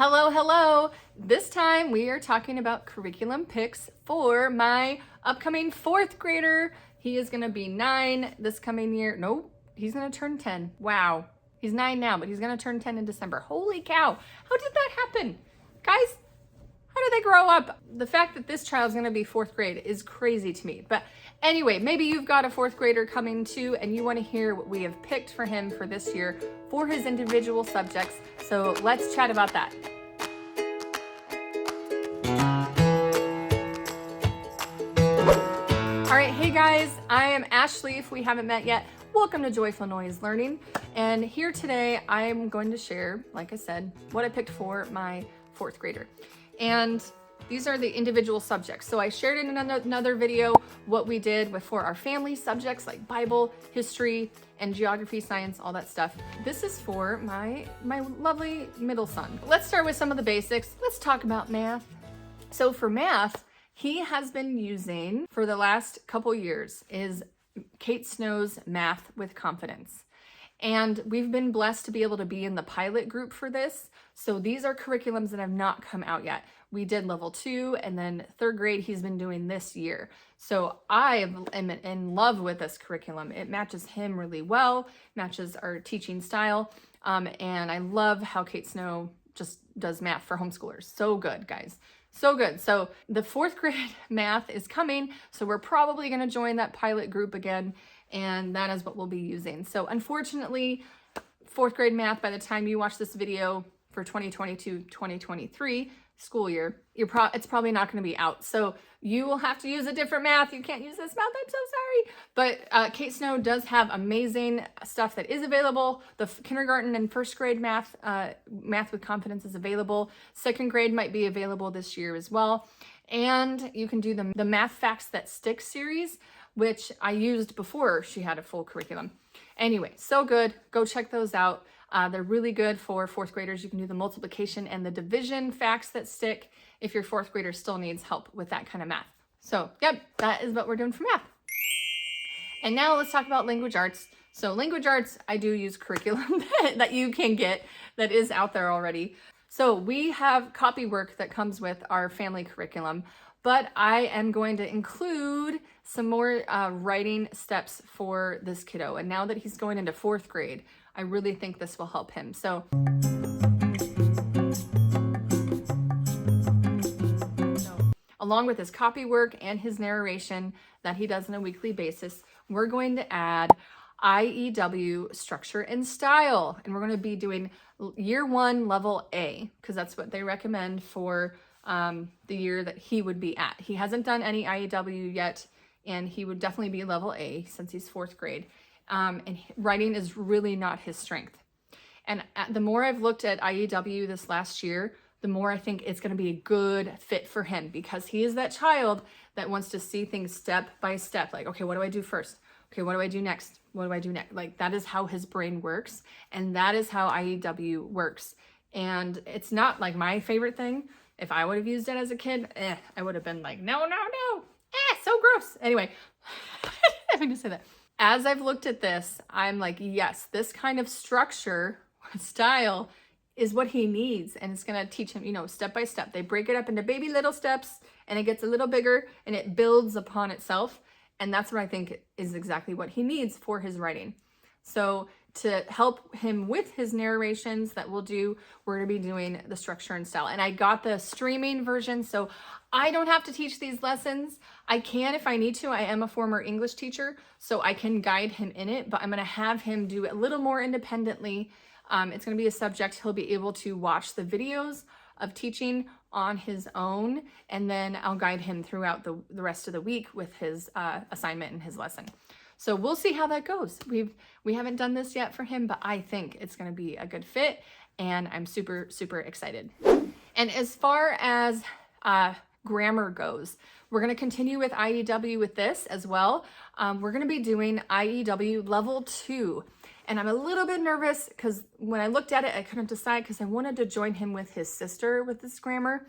Hello, hello. This time we are talking about curriculum picks for my upcoming fourth grader. He is going to be 9 this coming year. Nope, he's going to turn 10. Wow. He's 9 now, but he's going to turn 10 in December. Holy cow. How did that happen? Guys, how did they grow up? The fact that this child is going to be fourth grade is crazy to me. But anyway, maybe you've got a fourth grader coming too, and you want to hear what we have picked for him for this year for his individual subjects. So let's chat about that. All right, hey guys, I am Ashley. If we haven't met yet, welcome to Joyful Noise Learning. And here today, I'm going to share, like I said, what I picked for my fourth grader. And these are the individual subjects. So I shared in another video what we did for our family subjects like Bible, history, and geography, science, all that stuff. This is for my lovely middle son. Let's start with some of the basics. Let's talk about math. So for math, he has been using for the last couple years is Kate Snow's Math with Confidence. And we've been blessed to be able to be in the pilot group for this. So these are curriculums that have not come out yet. We did level 2 and then 3rd grade he's been doing this year. So I am in love with this curriculum. It matches him really well, matches our teaching style. And I love how Kate Snow just does math for homeschoolers. So good, guys. So good. So the 4th grade math is coming. So we're probably going to join that pilot group again. And that is what we'll be using. So unfortunately, 4th grade math, by the time you watch this video for 2022-2023 school year, it's probably not going to be out. So you will have to use a different math. You can't use this math. I'm so sorry. But Kate Snow does have amazing stuff that is available. The kindergarten and 1st grade math with confidence is available. 2nd grade might be available this year as well. And you can do the Math Facts That Stick series, which I used before she had a full curriculum. Anyway, so good. Go check those out. They're really good for 4th graders. You can do the multiplication and the division facts that stick if your 4th grader still needs help with that kind of math. So, yep, that is what we're doing for math. And now let's talk about language arts. So language arts, I do use curriculum that you can get that is out there already. So we have copy work that comes with our family curriculum, but I am going to include some more writing steps for this kiddo. And now that he's going into 4th grade, I really think this will help him. So along with his copy work and his narration that he does on a weekly basis, we're going to add IEW structure and style. And we're going to be doing year 1 level A, because that's what they recommend for the year that he would be at. He hasn't done any IEW yet, and he would definitely be level A since he's 4th grade. And writing is really not his strength. And the more I've looked at IEW this last year, the more I think it's going to be a good fit for him, because he is that child that wants to see things step by step. Like, okay, what do I do first? Okay, what do I do next? What do I do next? Like, that is how his brain works. And that is how IEW works. And it's not like my favorite thing. If I would have used it as a kid, I would have been like, no, so gross. Anyway, having to say that. As I've looked at this, I'm like, yes, this kind of structure, style is what he needs. And it's going to teach him, step by step. They break it up into baby little steps and it gets a little bigger and it builds upon itself. And that's what I think is exactly what he needs for his writing. So to help him with his narrations that we'll do, we're going to be doing the structure and style. And I got the streaming version, so I don't have to teach these lessons. I can if I need to. I am a former English teacher, so I can guide him in it, but I'm going to have him do it a little more independently. It's going to be a subject he'll be able to watch the videos of teaching on his own, and then I'll guide him throughout the rest of the week with his assignment and his lesson. So we'll see how that goes. We haven't done this yet for him, but I think it's going to be a good fit, and I'm super, super excited. And as far as grammar goes, we're going to continue with IEW with this as well. We're going to be doing IEW level 2. And I'm a little bit nervous because when I looked at it, I couldn't decide because I wanted to join him with his sister with this grammar.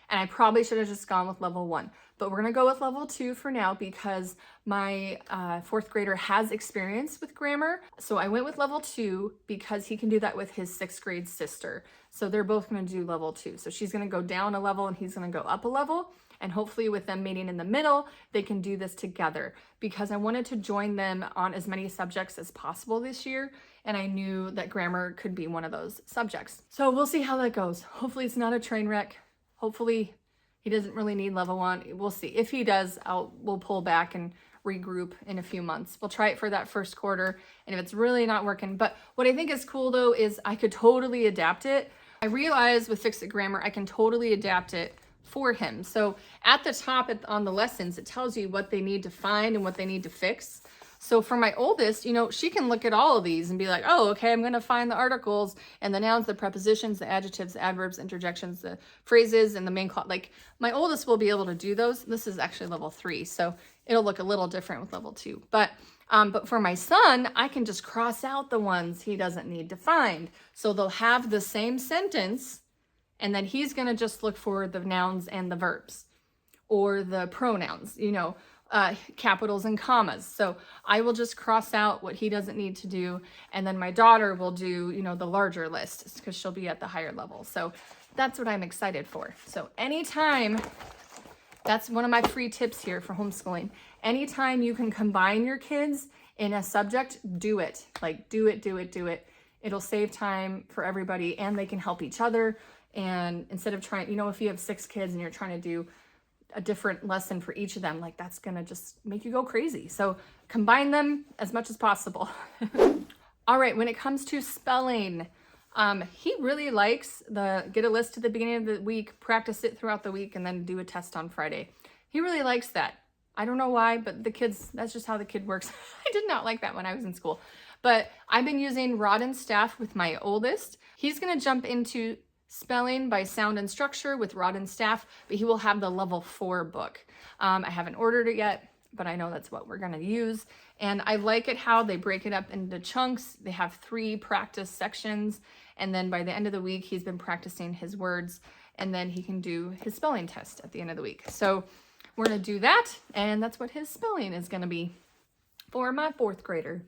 And I probably should have just gone with level 1, but we're gonna go with level 2 for now because my 4th grader has experience with grammar. So I went with level 2 because he can do that with his 6th grade sister. So they're both gonna do level 2. So she's gonna go down a level and he's gonna go up a level. And hopefully with them meeting in the middle, they can do this together because I wanted to join them on as many subjects as possible this year. And I knew that grammar could be one of those subjects. So we'll see how that goes. Hopefully it's not a train wreck. Hopefully he doesn't really need level 1. We'll see. If he does, we'll pull back and regroup in a few months. We'll try it for that first quarter. And if it's really not working, but what I think is cool though, is I could totally adapt it. I realized with Fix It Grammar, I can totally adapt it for him. So at the top on the lessons, it tells you what they need to find and what they need to fix. So for my oldest, you know, she can look at all of these and be like, oh, okay, I'm going to find the articles and the nouns, the prepositions, the adjectives, the adverbs, interjections, the phrases, and the main clause. Like my oldest will be able to do those. This is actually level 3, so it'll look a little different with level 2. But for my son, I can just cross out the ones he doesn't need to find. So they'll have the same sentence, and then he's going to just look for the nouns and the verbs or the pronouns, you know, capitals and commas. So I will just cross out what he doesn't need to do. And then my daughter will do, you know, the larger list because she'll be at the higher level. So that's what I'm excited for. So anytime, that's one of my free tips here for homeschooling. Anytime you can combine your kids in a subject, do it. Like do it, do it, do it. It'll save time for everybody and they can help each other. And instead of trying, you know, if you have 6 kids and you're trying to do a different lesson for each of them, like that's gonna just make you go crazy. So combine them as much as possible. All right, when it comes to spelling, he really likes get a list at the beginning of the week, practice it throughout the week, and then do a test on Friday. He really likes that. I don't know why, but the kids, that's just how the kid works. I did not like that when I was in school. But I've been using Rod and Staff with my oldest. He's gonna jump into spelling by sound and structure with Rod and Staff, but he will have the level 4 book. I haven't ordered it yet, but I know that's what we're gonna use. And I like it how they break it up into chunks. They have 3 practice sections. And then by the end of the week, he's been practicing his words and then he can do his spelling test at the end of the week. So we're gonna do that. And that's what his spelling is gonna be for my 4th grader.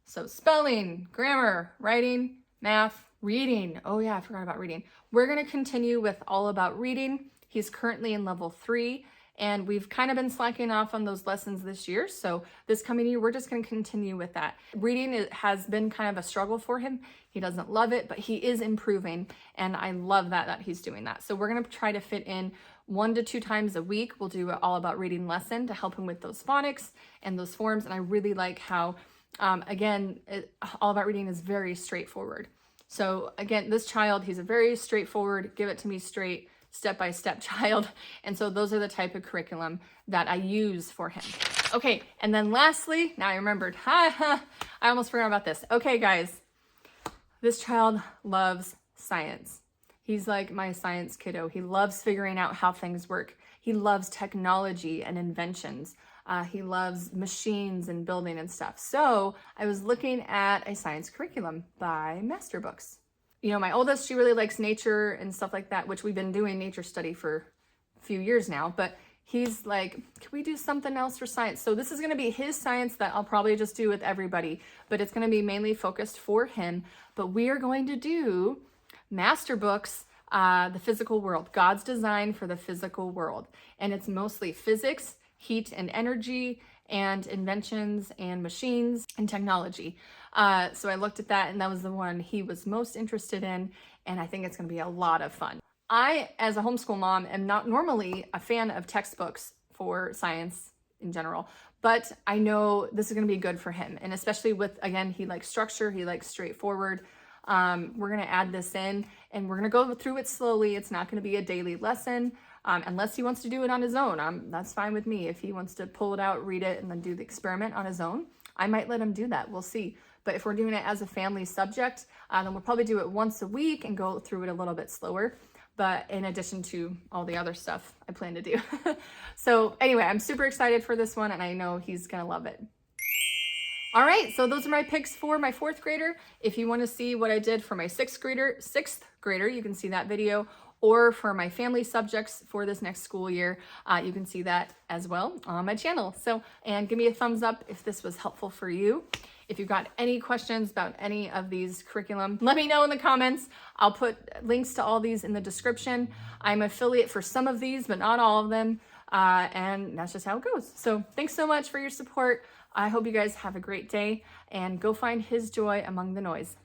So spelling, grammar, writing, math, reading. Oh yeah, I forgot about reading. We're gonna continue with all about reading. He's currently in level 3 and we've kind of been slacking off on those lessons this year. So this coming year, we're just gonna continue with that. Reading has been kind of a struggle for him. He doesn't love it, but he is improving. And I love that he's doing that. So we're gonna try to fit in 1 to 2 times a week. We'll do an all about reading lesson to help him with those phonics and those forms. And I really like how, again, all about reading is very straightforward. So again, this child, he's a very straightforward, give it to me straight, step-by-step child. And so those are the type of curriculum that I use for him. Okay, and then lastly, now I remembered, I almost forgot about this. Okay, guys, this child loves science. He's like my science kiddo. He loves figuring out how things work. He loves technology and inventions. He loves machines and building and stuff. So I was looking at a science curriculum by Master Books. You know, my oldest, she really likes nature and stuff like that, which we've been doing nature study for a few years now, but he's like, can we do something else for science? So this is gonna be his science that I'll probably just do with everybody, but it's gonna be mainly focused for him. But we are going to do Master Books, the physical world, God's design for the physical world. And it's mostly physics, heat and energy, and inventions and machines and technology. So I looked at that and that was the one he was most interested in. And I think it's gonna be a lot of fun. I, as a homeschool mom, am not normally a fan of textbooks for science in general, but I know this is gonna be good for him. And especially with, again, he likes structure, he likes straightforward. We're gonna add this in and we're gonna go through it slowly. It's not gonna be a daily lesson. Unless he wants to do it on his own, that's fine with me. If he wants to pull it out, read it, and then do the experiment on his own, I might let him do that. We'll see. But if we're doing it as a family subject, then we'll probably do it once a week and go through it a little bit slower. But in addition to all the other stuff I plan to do. So anyway, I'm super excited for this one and I know he's gonna love it. All right, so those are my picks for my 4th grader. If you wanna see what I did for my 6th grader, you can see that video. or for my family subjects for this next school year. You can see that as well on my channel. So, and give me a thumbs up if this was helpful for you. If you've got any questions about any of these curriculum, let me know in the comments. I'll put links to all these in the description. I'm affiliate for some of these, but not all of them. And that's just how it goes. So thanks so much for your support. I hope you guys have a great day and go find his joy among the noise.